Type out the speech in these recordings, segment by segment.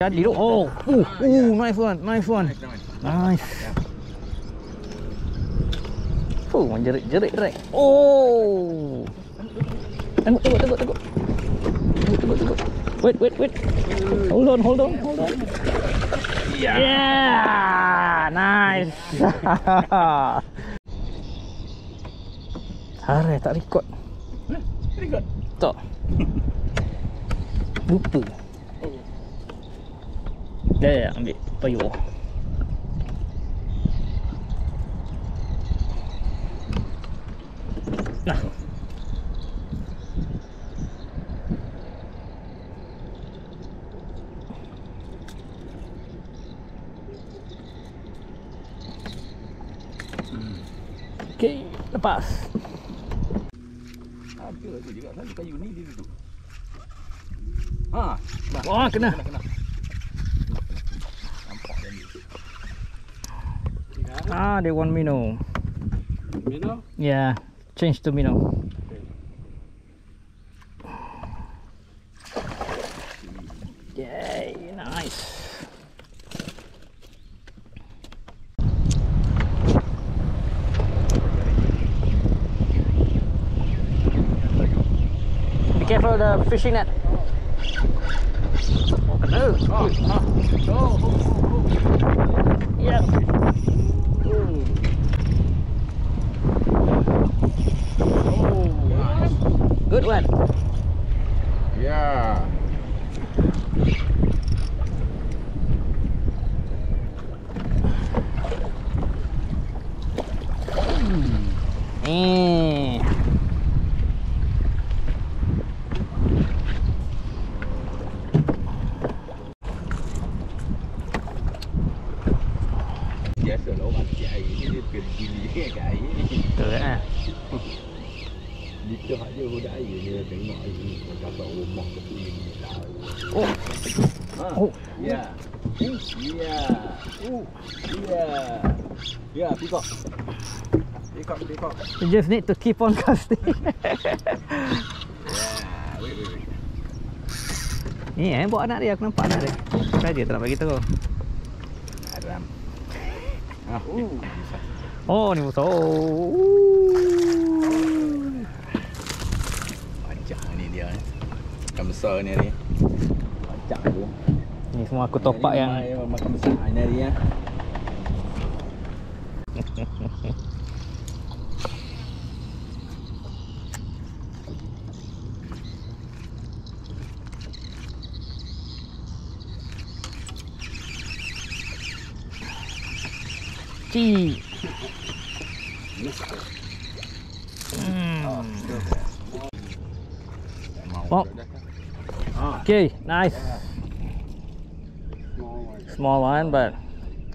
Jadi tu. Oh, nice one, nice one. Nice. Menjerit-jerit direct. Oh. Tengok. Wait. Hold on. Yeah, nice. Hari tak record. Record. Tak. Lupa. Dah ambil payung. Nah. Okey, lepas. Ada tu juga satu kayu ni dia duduk. Ha, Wah, kena. Nampak dia ni. They want minnow. Minnow? Yeah, change to minnow. Yay, nice. Be careful the fishing net. Oh, yeah. Good one. Yeah. Biasa lah orang cik air ni dia pergi kat air ni. Betul lah. Dia hak dia budak air dia tengok air ni kakak rumah ke sini. Oh. Ya. Ya. Ya. Ya, pikok. You just need to keep on casting. Ya, wait. Ni buat anak dia, aku nampak anak dia. Saja tak nak bagi tahu. Aram. Oh, ni musuh. Macam ni dia ni. Ikan besar ni hari. Macam tu. Ni semua aku topak yang makan besar ni hari ya. Ci. Oh. Okay, nice. Small one, but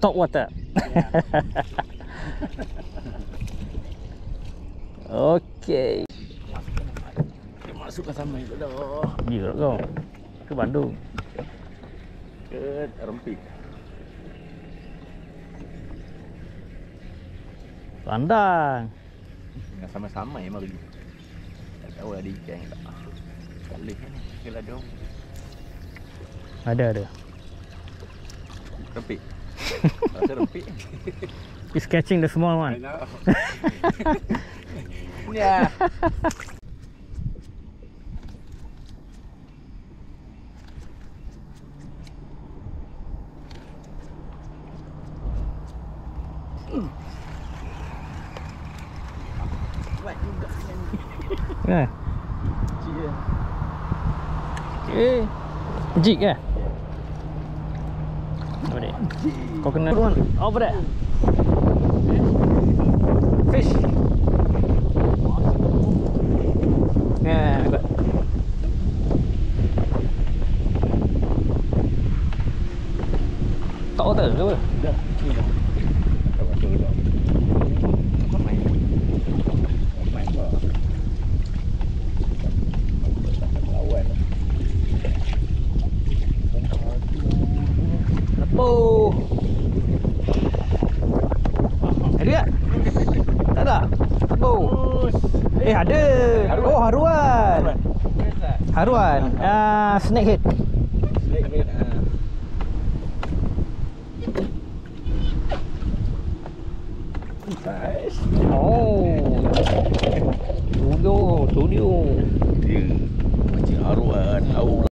top water. Okay. Masukkan sama itu dah. Bila kau? Ke Bandung. Ke Rempik. Pandang. Dengan sama-sama ya mari. Tak tahu ada ikan tak. Boleh kan ni. Kalau dong. Ada. Rempik. Rasa rempik. He's catching the small one. Ya. Buat juga Kan? dia. Okay. Jig ke? Apa dia? Kau kena run over there. Fish. Yeah, good. Tak water ke apa? Dah. Ni dah. Tak water dah. Kau main. Main apa? Lawan. Oh. Ada tak? Tak ada? Oh. Ada. Oh, haruan. Haruan. Snakehead. Snakehead. Oh. Studio. Dia macam arwah tahu